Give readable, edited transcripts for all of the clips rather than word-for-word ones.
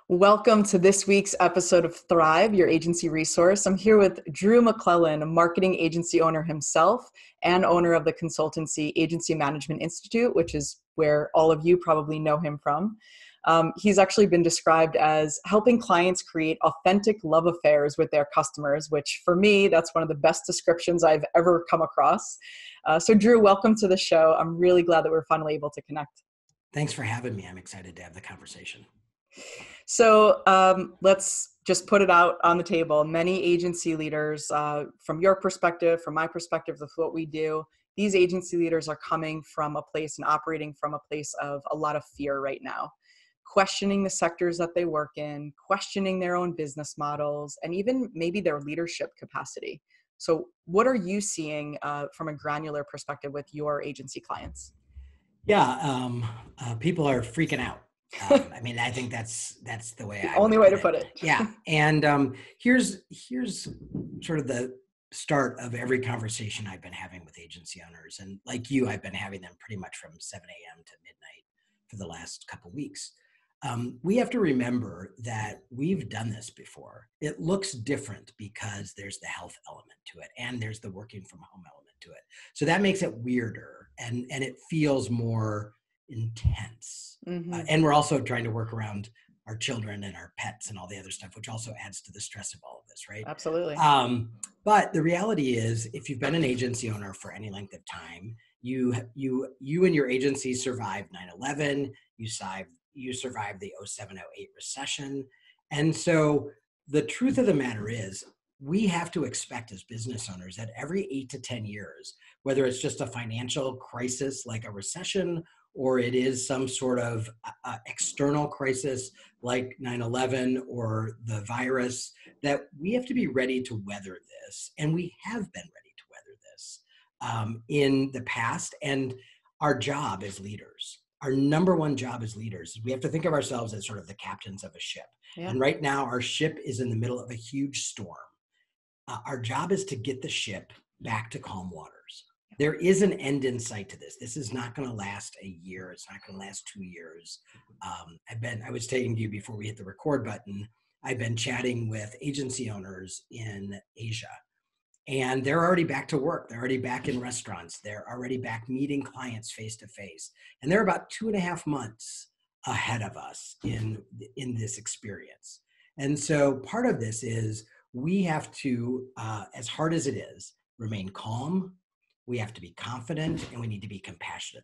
Welcome to this week's episode of Thrive, your agency resource. I'm here with Drew McLellan, a marketing agency owner himself and owner of the consultancy Agency Management Institute, which is where all of you probably know him from. He's actually been described as helping clients create authentic love affairs with their customers, which for me, that's one of the best descriptions I've ever come across. So Drew, welcome to the show. I'm really glad that we're finally able to connect. Thanks for having me. I'm excited to have the conversation. So let's just put it out on the table. Many agency leaders, from your perspective, from my perspective of what we do, these agency leaders are coming from a place and operating from a place of a lot of fear right now, questioning the sectors that they work in, questioning their own business models, and even maybe their leadership capacity. So what are you seeing from a granular perspective with your agency clients? Yeah, people are freaking out. I think that's the way I only would way put to put it. Yeah, and here's sort of the start of every conversation I've been having with agency owners, and like you, I've been having them pretty much from 7 a.m. to midnight for the last couple of weeks. We have to remember that we've done this before. It looks different because there's the health element to it, and there's the working from home element to it. So that makes it weirder, and it feels more intense. Mm-hmm. And we're also trying to work around our children and our pets and all the other stuff, which also adds to the stress of all of this, right? Absolutely. But the reality is, if you've been an agency owner for any length of time, you and your agency survived 9/11. You survived the 07-08 recession. And so the truth of the matter is, we have to expect as business owners that every 8 to 10 years, whether it's just a financial crisis like a recession, or it is some sort of external crisis like 9/11 or the virus, that we have to be ready to weather this. And we have been ready to weather this in the past. And our job as leaders, our number one job as leaders, is we have to think of ourselves as sort of the captains of a ship. Yeah. And right now, our ship is in the middle of a huge storm. Our job is to get the ship back to calm waters. There is an end in sight to this. This is not going to last a year. It's not going to last 2 years. I was saying to you before we hit the record button, I've been chatting with agency owners in Asia, and they're already back to work. They're already back in restaurants. They're already back meeting clients face to face. And they're about 2.5 months ahead of us in this experience. And so part of this is we have to, as hard as it is, remain calm. We have to be confident, and we need to be compassionate.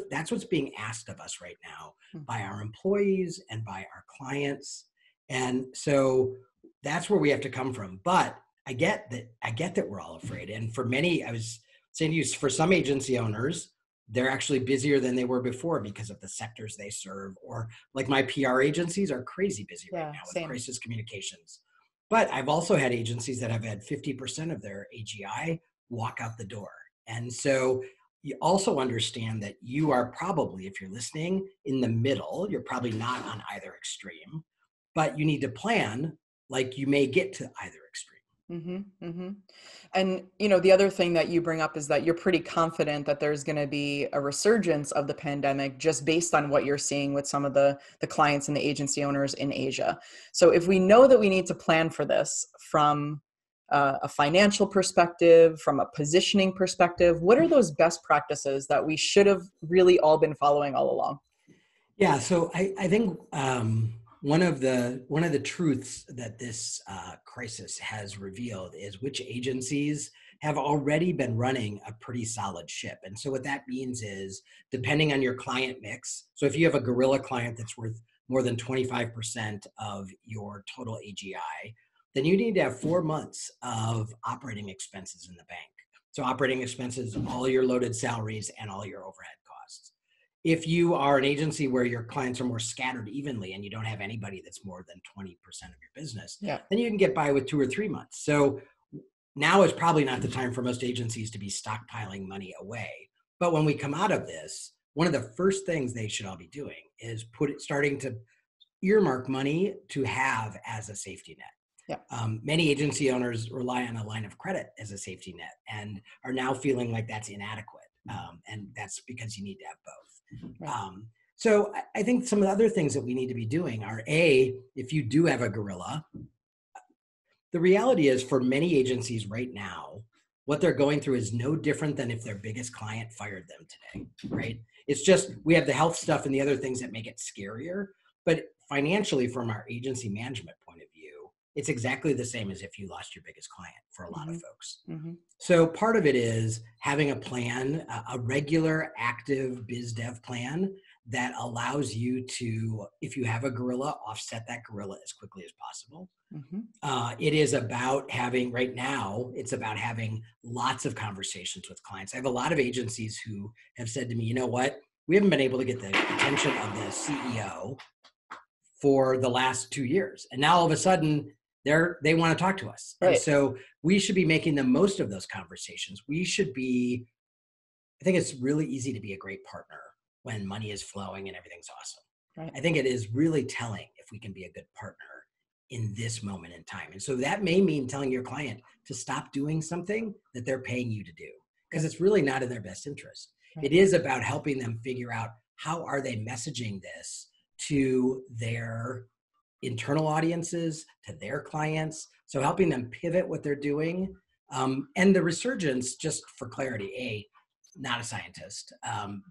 That's what's being asked of us right now by our employees and by our clients. And so that's where we have to come from. But I get that we're all afraid. And for many, I was saying to you, for some agency owners, they're actually busier than they were before because of the sectors they serve. Or like my PR agencies are crazy busy right now with crisis communications. But I've also had agencies that have had 50% of their AGI walk out the door. And so you also understand that you are probably, if you're listening, in the middle. You're probably not on either extreme, but you need to plan like you may get to either extreme. Mm-hmm, mm-hmm. And, the other thing that you bring up is that you're pretty confident that there's going to be a resurgence of the pandemic just based on what you're seeing with some of the clients and the agency owners in Asia. So if we know that we need to plan for this from a financial perspective, from a positioning perspective, what are those best practices that we should have really all been following all along? Yeah, so I think one of the truths that this crisis has revealed is which agencies have already been running a pretty solid ship. And so what that means is, depending on your client mix, so if you have a gorilla client that's worth more than 25% of your total AGI, then you need to have 4 months of operating expenses in the bank. So operating expenses, all your loaded salaries and all your overhead costs. If you are an agency where your clients are more scattered evenly and you don't have anybody that's more than 20% of your business, then you can get by with 2 or 3 months. So now is probably not the time for most agencies to be stockpiling money away. But when we come out of this, one of the first things they should all be doing is starting to earmark money to have as a safety net. Many agency owners rely on a line of credit as a safety net and are now feeling like that's inadequate. And that's because you need to have both. So I think some of the other things that we need to be doing are if you do have a gorilla, the reality is for many agencies right now, what they're going through is no different than if their biggest client fired them today, right? It's just, we have the health stuff and the other things that make it scarier, but financially from our agency management point of view, it's exactly the same as if you lost your biggest client for a lot of folks. So part of it is having a plan, a regular active biz dev plan that allows you to, if you have a gorilla, offset that gorilla as quickly as possible. It is about having, right now, it's about having lots of conversations with clients. I have a lot of agencies who have said to me, you know what, we haven't been able to get the attention of the CEO for the last 2 years. And now all of a sudden, they want to talk to us. Right. And so we should be making the most of those conversations. I think it's really easy to be a great partner when money is flowing and everything's awesome. Right. I think it is really telling if we can be a good partner in this moment in time. And so that may mean telling your client to stop doing something that they're paying you to do, because it's really not in their best interest. Right. It is about helping them figure out how are they messaging this to their internal audiences, to their clients. So helping them pivot what they're doing. And the resurgence, just for clarity, not a scientist,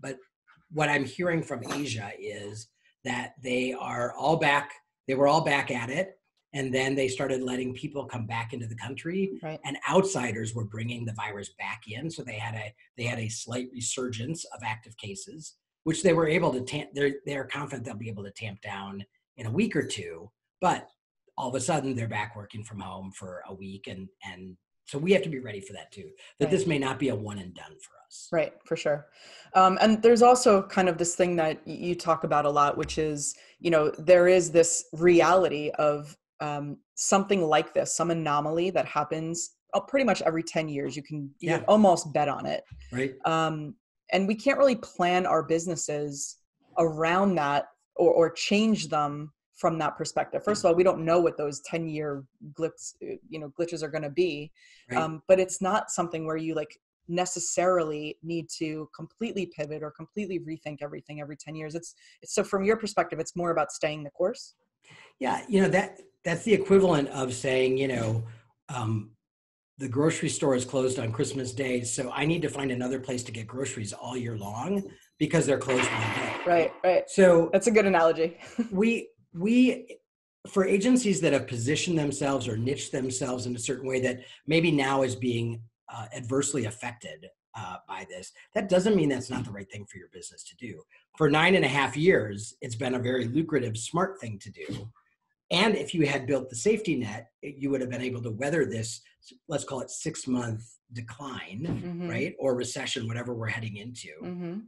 but what I'm hearing from Asia is that they were all back at it. And then they started letting people come back into the country, right. And outsiders were bringing the virus back in. So they had a slight resurgence of active cases, which they were able to, they're confident they'll be able to tamp down in a week or two, but all of a sudden they're back working from home for a week. And so we have to be ready for that too, that right. This may not be a one and done for us. Right, for sure. And there's also kind of this thing that you talk about a lot, which is, there is this reality of something like this, some anomaly that happens pretty much every 10 years. You can almost bet on it. Right. And we can't really plan our businesses around that or change them from that perspective. First of all, we don't know what those 10-year glitches are going to be. Right. But it's not something where you necessarily need to completely pivot or completely rethink everything every 10 years. It's so from your perspective, it's more about staying the course. Yeah. That's the equivalent of saying, the grocery store is closed on Christmas Day, so I need to find another place to get groceries all year long because they're closed one day. Right. So that's a good analogy. we for agencies that have positioned themselves or niched themselves in a certain way that maybe now is being adversely affected by this, that doesn't mean that's not the right thing for your business to do. For 9.5 years, it's been a very lucrative, smart thing to do. And if you had built the safety net, you would have been able to weather this, let's call it 6-month decline, right? Or recession, whatever we're heading into.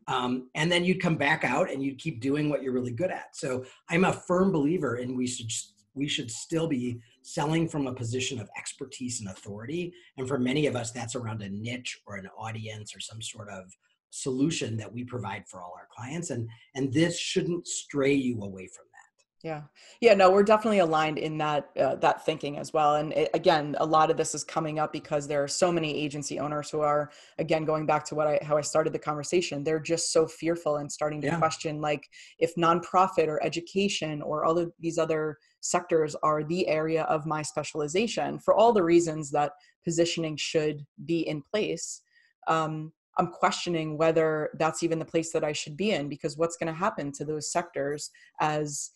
And then you'd come back out and you'd keep doing what you're really good at. So I'm a firm believer in we should still be selling from a position of expertise and authority. And for many of us, that's around a niche or an audience or some sort of solution that we provide for all our clients. And this shouldn't stray you away from that. Yeah, no, we're definitely aligned in that thinking as well. And again, a lot of this is coming up because there are so many agency owners who are, again, going back to how I started the conversation, they're just so fearful and starting to question, if nonprofit or education or all of these other sectors are the area of my specialization, for all the reasons that positioning should be in place. I'm questioning whether that's even the place that I should be in, because what's going to happen to those sectors as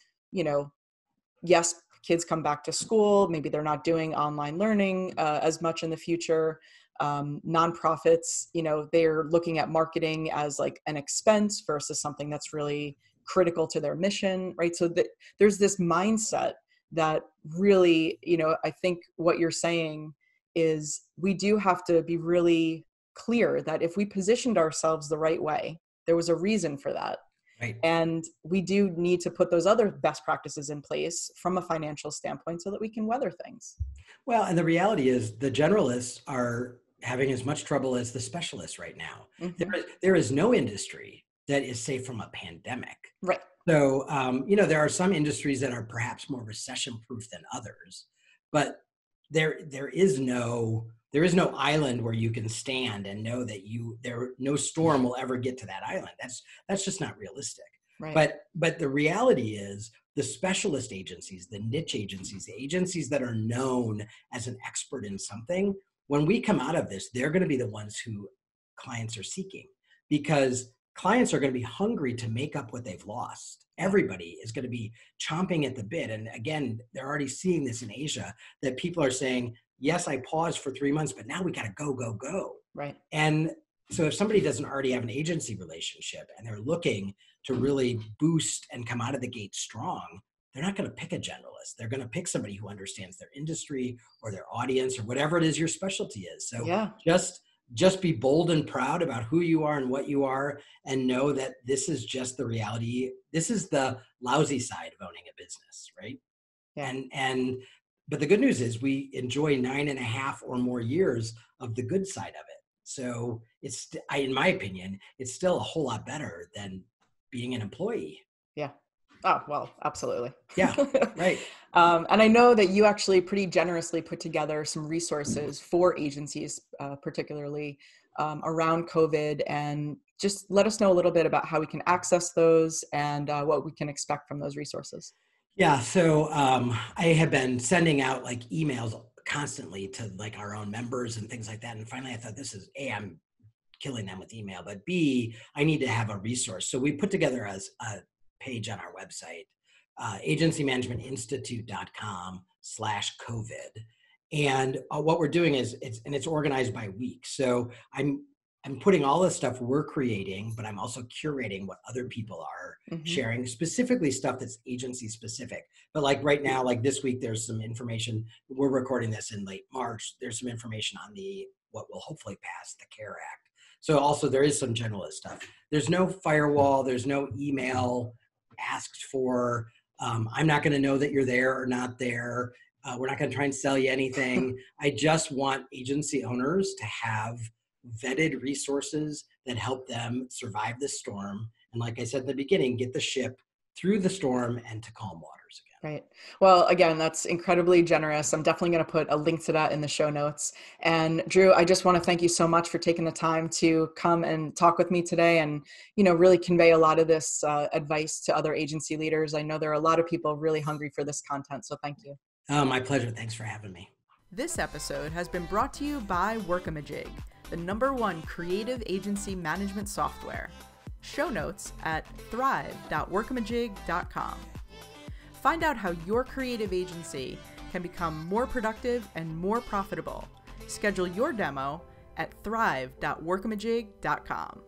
yes, kids come back to school, maybe they're not doing online learning as much in the future. Nonprofits, they're looking at marketing as an expense versus something that's really critical to their mission, right? So there's this mindset that really, I think what you're saying is we do have to be really clear that if we positioned ourselves the right way, there was a reason for that. Right. And we do need to put those other best practices in place from a financial standpoint so that we can weather things. Well, and the reality is the generalists are having as much trouble as the specialists right now. There is no industry that is safe from a pandemic. Right. So, there are some industries that are perhaps more recession-proof than others, but there is no island where you can stand and know that no storm will ever get to that island. That's just not realistic. Right. But the reality is the specialist agencies, the niche agencies, the agencies that are known as an expert in something, when we come out of this, they're going to be the ones who clients are seeking, because clients are going to be hungry to make up what they've lost. Everybody is going to be chomping at the bit. And again, they're already seeing this in Asia, that people are saying, yes, I paused for 3 months, but now we got to go, go, go. Right. And so if somebody doesn't already have an agency relationship and they're looking to really boost and come out of the gate strong, they're not going to pick a generalist. They're going to pick somebody who understands their industry or their audience or whatever it is your specialty is. So just be bold and proud about who you are and what you are, and know that this is just the reality. This is the lousy side of owning a business, right? Yeah. But the good news is we enjoy 9.5 or more years of the good side of it. So in my opinion, it's still a whole lot better than being an employee. Yeah. Oh, well, absolutely. Yeah, right. And I know that you actually pretty generously put together some resources for agencies, particularly around COVID, and just let us know a little bit about how we can access those and what we can expect from those resources. Yeah, so I have been sending out like emails constantly to like our own members and things like that. And finally I thought, this is A, I'm killing them with email, but B, I need to have a resource. So we put together a page on our website, agencymanagementinstitute.com/COVID. And what we're doing is it's organized by week. So I'm putting all the stuff we're creating, but I'm also curating what other people are sharing, specifically stuff that's agency specific. But like right now, like this week, there's some information. We're recording this in late March. There's some information on what will hopefully pass the CARE Act. So also there is some generalist stuff. There's no firewall. There's no email asked for. I'm not going to know that you're there or not there. We're not going to try and sell you anything. I just want agency owners to have vetted resources that help them survive the storm. And like I said in the beginning, get the ship through the storm and to calm waters again. Right. Well, again, that's incredibly generous. I'm definitely going to put a link to that in the show notes. And Drew, I just want to thank you so much for taking the time to come and talk with me today and, really convey a lot of this advice to other agency leaders. I know there are a lot of people really hungry for this content. So thank you. Oh, my pleasure. Thanks for having me. This episode has been brought to you by Workamajig, the #1 creative agency management software. Show notes at thrive.workamajig.com. Find out how your creative agency can become more productive and more profitable. Schedule your demo at thrive.workamajig.com.